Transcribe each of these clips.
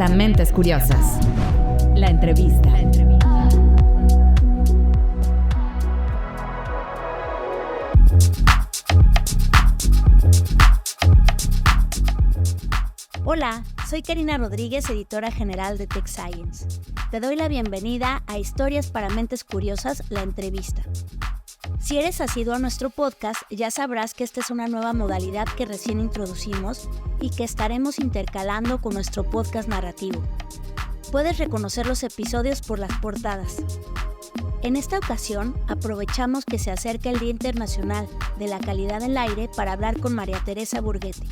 para mentes curiosas. La entrevista. Hola, soy Karina Rodríguez, editora general de Tech Science. Te doy la bienvenida a Historias para Mentes Curiosas, la entrevista. Si eres asiduo a nuestro podcast, ya sabrás que esta es una nueva modalidad que recién introducimos y que estaremos intercalando con nuestro podcast narrativo. Puedes reconocer los episodios por las portadas. En esta ocasión, aprovechamos que se acerca el Día Internacional de la Calidad del Aire para hablar con María Teresa Burguete.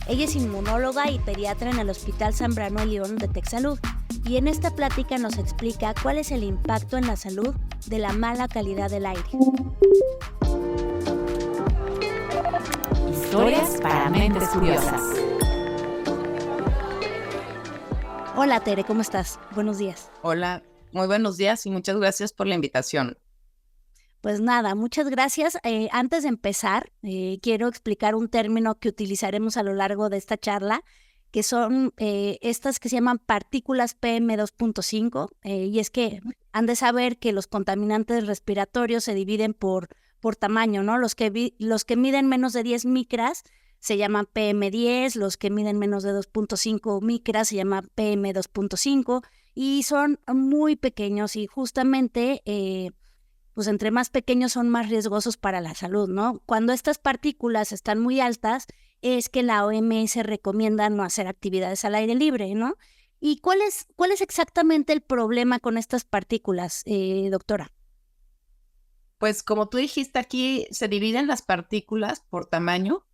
Ella es inmunóloga y pediatra en el Hospital Zambrano de León de TecSalud, y en esta plática nos explica cuál es el impacto en la salud de la mala calidad del aire. Historias para mentes curiosas. Hola Tere, ¿cómo estás? Buenos días. Hola, muy buenos días y muchas gracias por la invitación. Pues nada, muchas gracias. Antes de empezar, quiero explicar un término que utilizaremos a lo largo de esta charla, que son estas que se llaman partículas PM2.5, y es que han de saber que los contaminantes respiratorios se dividen por tamaño, ¿no? Los que miden menos de 10 micras se llaman PM10, los que miden menos de 2.5 micras se llaman PM2.5, y son muy pequeños y justamente pues entre más pequeños son más riesgosos para la salud, ¿no? Cuando estas partículas están muy altas, es que la OMS recomienda no hacer actividades al aire libre, ¿no? ¿Y cuál es exactamente el problema con estas partículas, doctora? Pues como tú dijiste, aquí se dividen las partículas por tamaño,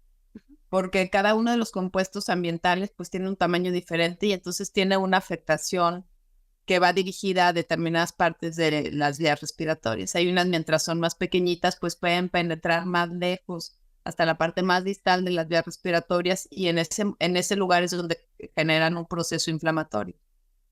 porque cada uno de los compuestos ambientales pues tiene un tamaño diferente y entonces tiene una afectación que va dirigida a determinadas partes de las vías respiratorias. Hay unas, mientras son más pequeñitas, pues pueden penetrar más lejos hasta la parte más distal de las vías respiratorias y en ese lugar es donde generan un proceso inflamatorio,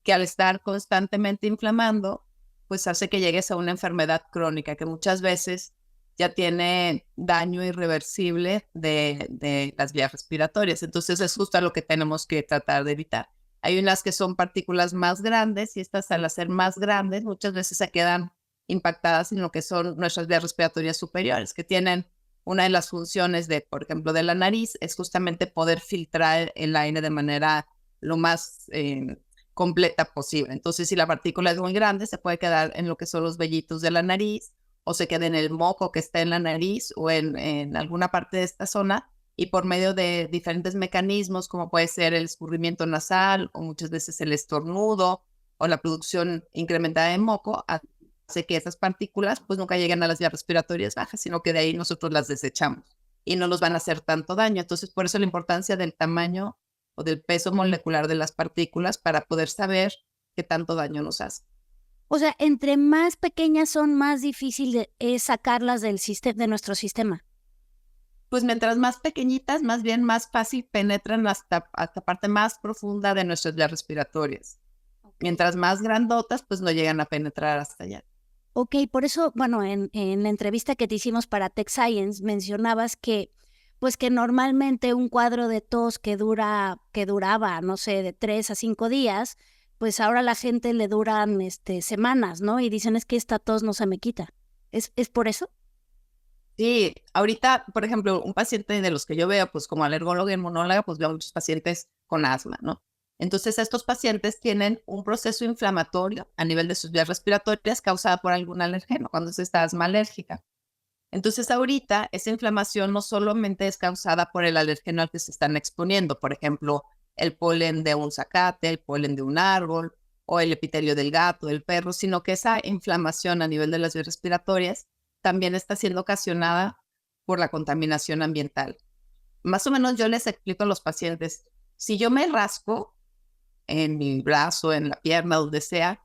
que al estar constantemente inflamando, pues hace que llegues a una enfermedad crónica que muchas veces ya tiene daño irreversible de las vías respiratorias. Entonces es justo lo que tenemos que tratar de evitar. Hay unas que son partículas más grandes y estas al ser más grandes muchas veces se quedan impactadas en lo que son nuestras vías respiratorias superiores, que tienen una de las funciones de, por ejemplo, de la nariz, es justamente poder filtrar el aire de manera lo más completa posible. Entonces, si la partícula es muy grande, se puede quedar en lo que son los vellitos de la nariz o se queda en el moco que está en la nariz o en alguna parte de esta zona, y por medio de diferentes mecanismos, como puede ser el escurrimiento nasal o muchas veces el estornudo o la producción incrementada de moco, hace que esas partículas pues nunca lleguen a las vías respiratorias bajas, sino que de ahí nosotros las desechamos y no nos van a hacer tanto daño. Entonces, por eso la importancia del tamaño o del peso molecular de las partículas para poder saber qué tanto daño nos hace. O sea, entre más pequeñas son, más difícil es sacarlas de nuestro sistema. Pues mientras más pequeñitas, más bien más fácil penetran hasta parte más profunda de nuestras vías respiratorias. Okay. Mientras más grandotas, pues no llegan a penetrar hasta allá. Ok, por eso, bueno, en la entrevista que te hicimos para Tech Science mencionabas que normalmente un cuadro de tos que duraba, no sé, de 3 a 5 días, pues ahora a la gente le duran semanas, ¿no? Y dicen, es que esta tos no se me quita. ¿Es por eso? Sí, ahorita, por ejemplo, un paciente de los que yo veo, pues como alergóloga y inmunóloga, pues veo muchos pacientes con asma, ¿no? Entonces, estos pacientes tienen un proceso inflamatorio a nivel de sus vías respiratorias causada por algún alergeno, cuando es esta asma alérgica. Entonces, ahorita, esa inflamación no solamente es causada por el alergeno al que se están exponiendo, por ejemplo, el polen de un zacate, el polen de un árbol, o el epitelio del gato, del perro, sino que esa inflamación a nivel de las vías respiratorias también está siendo ocasionada por la contaminación ambiental. Más o menos yo les explico a los pacientes, si yo me rasco en mi brazo, en la pierna, donde sea,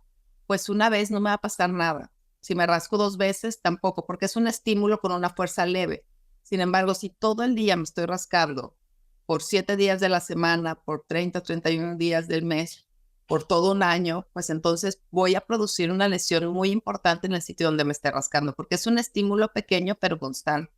pues una vez no me va a pasar nada. Si me rasco 2 veces, tampoco, porque es un estímulo con una fuerza leve. Sin embargo, si todo el día me estoy rascando por 7 días de la semana, por 30, 31 días del mes, por todo un año, pues entonces voy a producir una lesión muy importante en el sitio donde me esté rascando, porque es un estímulo pequeño pero constante.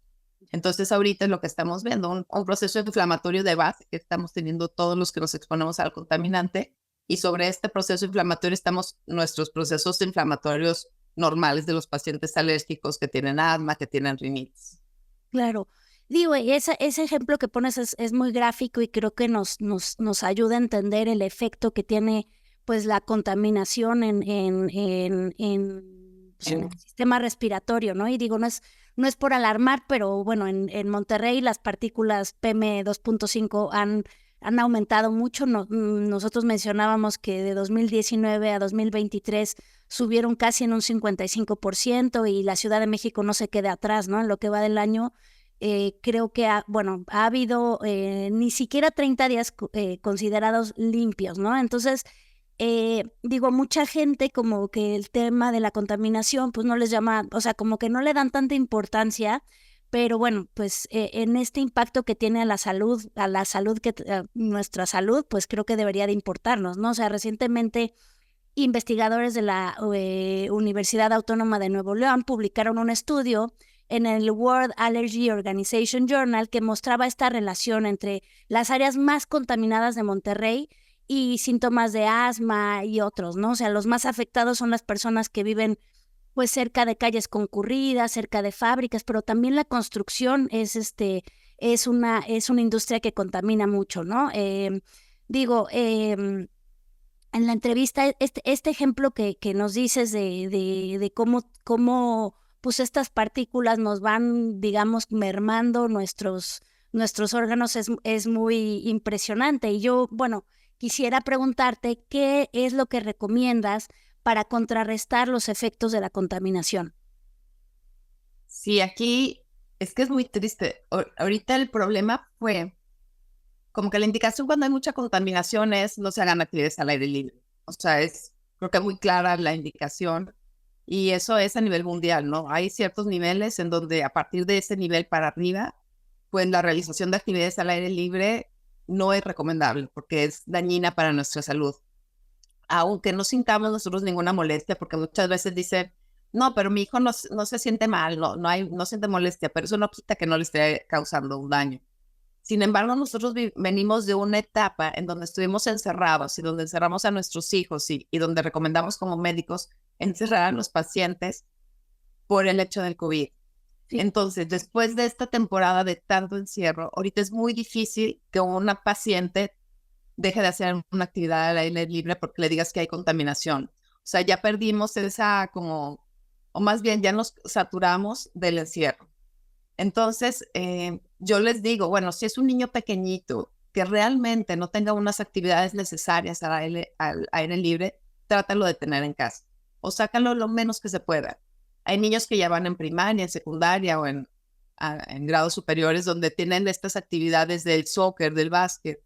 Entonces ahorita es lo que estamos viendo, un proceso inflamatorio de base que estamos teniendo todos los que nos exponemos al contaminante, y sobre este proceso inflamatorio estamos nuestros procesos inflamatorios normales de los pacientes alérgicos que tienen asma, que tienen rinitis. Claro. Digo, ese ejemplo que pones es muy gráfico y creo que nos ayuda a entender el efecto que tiene pues la contaminación en el sistema respiratorio, ¿no? Y digo, no es por alarmar, pero bueno, en Monterrey las partículas PM2.5 han aumentado mucho. Nosotros mencionábamos que de 2019 a 2023 subieron casi en un 55% y la Ciudad de México no se queda atrás, ¿no? En lo que va del año, creo que ha habido ni siquiera 30 días considerados limpios, ¿no? Entonces, digo, mucha gente como que el tema de la contaminación pues no les llama, o sea, como que no le dan tanta importancia, pero bueno, pues en este impacto que tiene a la salud, nuestra salud, pues creo que debería de importarnos, ¿no? O sea, recientemente investigadores de la Universidad Autónoma de Nuevo León publicaron un estudio en el World Allergy Organization Journal que mostraba esta relación entre las áreas más contaminadas de Monterrey y síntomas de asma y otros, ¿no? O sea, los más afectados son las personas que viven pues cerca de calles concurridas, cerca de fábricas, pero también la construcción es una industria que contamina mucho, ¿no? Digo, en la entrevista, este ejemplo que nos dices de cómo pues estas partículas nos van, digamos, mermando nuestros órganos es muy impresionante. Y yo, bueno, quisiera preguntarte qué es lo que recomiendas para contrarrestar los efectos de la contaminación. Sí, aquí es que es muy triste. Ahorita el problema fue como que la indicación cuando hay mucha contaminación es no se hagan actividades al aire libre. O sea, creo que es muy clara la indicación y eso es a nivel mundial, ¿no? Hay ciertos niveles en donde a partir de ese nivel para arriba, pues la realización de actividades al aire libre no es recomendable porque es dañina para nuestra salud. Aunque no sintamos nosotros ninguna molestia, porque muchas veces dicen, no, pero mi hijo no se siente mal, no siente molestia, pero eso no quita que no le esté causando un daño. Sin embargo, nosotros venimos de una etapa en donde estuvimos encerrados y donde encerramos a nuestros hijos y donde recomendamos como médicos encerrar a los pacientes por el hecho del COVID. Sí. Entonces, después de esta temporada de tanto encierro, ahorita es muy difícil que una paciente deje de hacer una actividad al aire libre porque le digas que hay contaminación. O sea, ya perdimos o más bien ya nos saturamos del encierro. Entonces, yo les digo, bueno, si es un niño pequeñito que realmente no tenga unas actividades necesarias al aire libre, trátalo de tener en casa o sácalo lo menos que se pueda. Hay niños que ya van en primaria, en secundaria o en grados superiores donde tienen estas actividades del soccer, del básquet,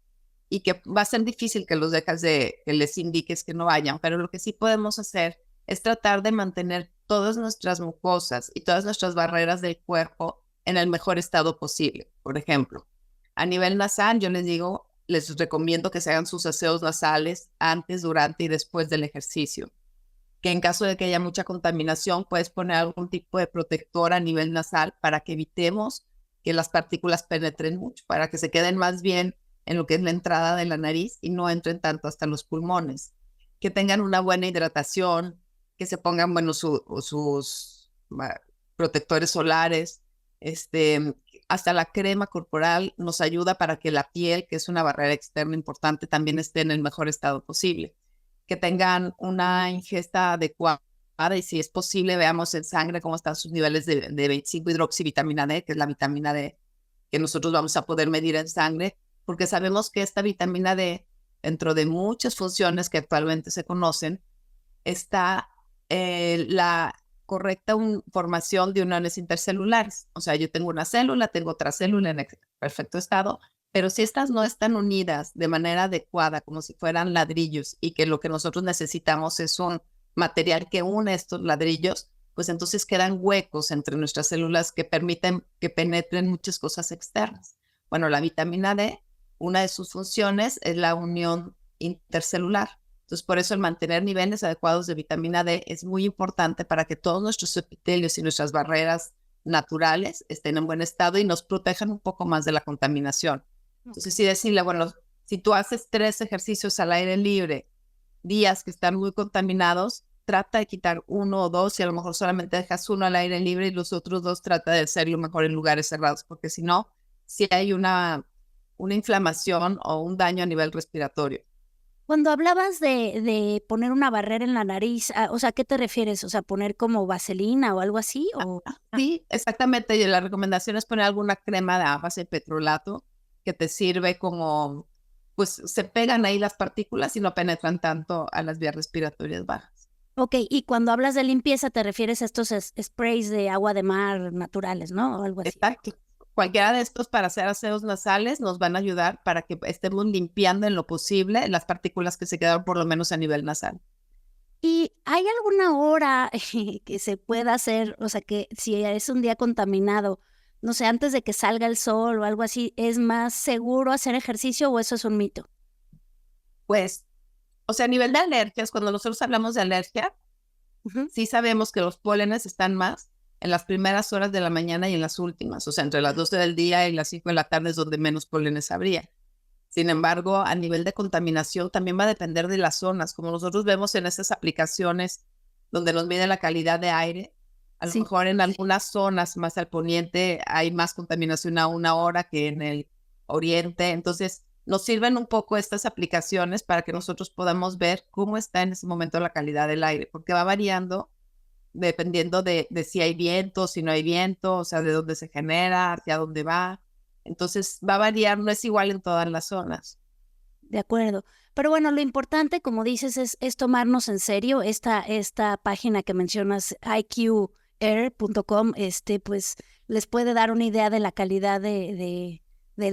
y que va a ser difícil que que les indiques que no vayan, pero lo que sí podemos hacer es tratar de mantener todas nuestras mucosas y todas nuestras barreras del cuerpo en el mejor estado posible. Por ejemplo, a nivel nasal, yo les recomiendo que se hagan sus aseos nasales antes, durante y después del ejercicio. Que en caso de que haya mucha contaminación, puedes poner algún tipo de protector a nivel nasal para que evitemos que las partículas penetren mucho, para que se queden más bien en lo que es la entrada de la nariz y no entren tanto hasta los pulmones. Que tengan una buena hidratación, que se pongan sus protectores solares, hasta la crema corporal nos ayuda para que la piel, que es una barrera externa importante, también esté en el mejor estado posible. Que tengan una ingesta adecuada y si es posible veamos en sangre cómo están sus niveles de 25-hidroxivitamina D, que es la vitamina D que nosotros vamos a poder medir en sangre, porque sabemos que esta vitamina D, dentro de muchas funciones que actualmente se conocen, está la correcta formación de uniones intercelulares. O sea, yo tengo una célula, tengo otra célula en perfecto estado, pero si estas no están unidas de manera adecuada, como si fueran ladrillos, y que lo que nosotros necesitamos es un material que une estos ladrillos, pues entonces quedan huecos entre nuestras células que permiten que penetren muchas cosas externas. Bueno, la vitamina D, una de sus funciones es la unión intercelular. Entonces, por eso el mantener niveles adecuados de vitamina D es muy importante para que todos nuestros epitelios y nuestras barreras naturales estén en buen estado y nos protejan un poco más de la contaminación. Entonces, sí decirle, bueno, si tú haces 3 ejercicios al aire libre días que están muy contaminados, trata de quitar 1 o 2 y a lo mejor solamente dejas 1 al aire libre y los otros 2 trata de hacerlo mejor en lugares cerrados, porque si no, sí hay una inflamación o un daño a nivel respiratorio. Cuando hablabas de poner una barrera en la nariz, o sea, ¿a qué te refieres? O sea, ¿poner como vaselina o algo así? ¿O? Sí, exactamente. Y la recomendación es poner alguna crema de base de petrolato que te sirve como, pues se pegan ahí las partículas y no penetran tanto a las vías respiratorias bajas. Ok, y cuando hablas de limpieza te refieres a estos sprays de agua de mar naturales, ¿no? O algo así. Exacto. Cualquiera de estos para hacer aseos nasales nos van a ayudar para que estemos limpiando en lo posible las partículas que se quedaron por lo menos a nivel nasal. ¿Y hay alguna hora que se pueda hacer, o sea, que si es un día contaminado, no sé, antes de que salga el sol o algo así, es más seguro hacer ejercicio o eso es un mito? Pues, o sea, a nivel de alergias, cuando nosotros hablamos de alergia, sí sabemos que los pólenes están más en las primeras horas de la mañana y en las últimas, o sea, entre las 12 del día y las 5 de la tarde es donde menos pólenes habría. Sin embargo, a nivel de contaminación también va a depender de las zonas, como nosotros vemos en esas aplicaciones donde nos mide la calidad de aire. A lo mejor en algunas zonas más al poniente hay más contaminación a una hora que en el oriente, entonces nos sirven un poco estas aplicaciones para que nosotros podamos ver cómo está en ese momento la calidad del aire, porque va variando dependiendo de si hay viento, si no hay viento, o sea, de dónde se genera, hacia dónde va. Entonces va a variar, no es igual en todas las zonas. De acuerdo. Pero bueno, lo importante, como dices, es tomarnos en serio esta página que mencionas, iqair.com, pues les puede dar una idea de la calidad del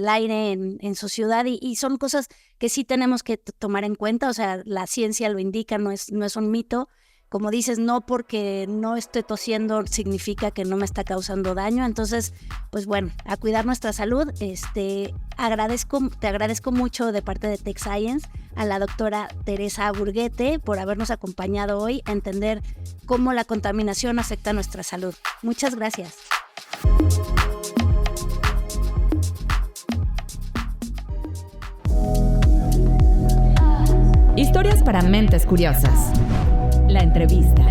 aire en su ciudad y son cosas que sí tenemos que tomar en cuenta, o sea, la ciencia lo indica, no es un mito. Como dices, no porque no esté tosiendo significa que no me está causando daño. Entonces, pues bueno, a cuidar nuestra salud. Te agradezco mucho de parte de Tech Science a la doctora Teresa Burguete por habernos acompañado hoy a entender cómo la contaminación afecta a nuestra salud. Muchas gracias. Historias para mentes curiosas. La entrevista.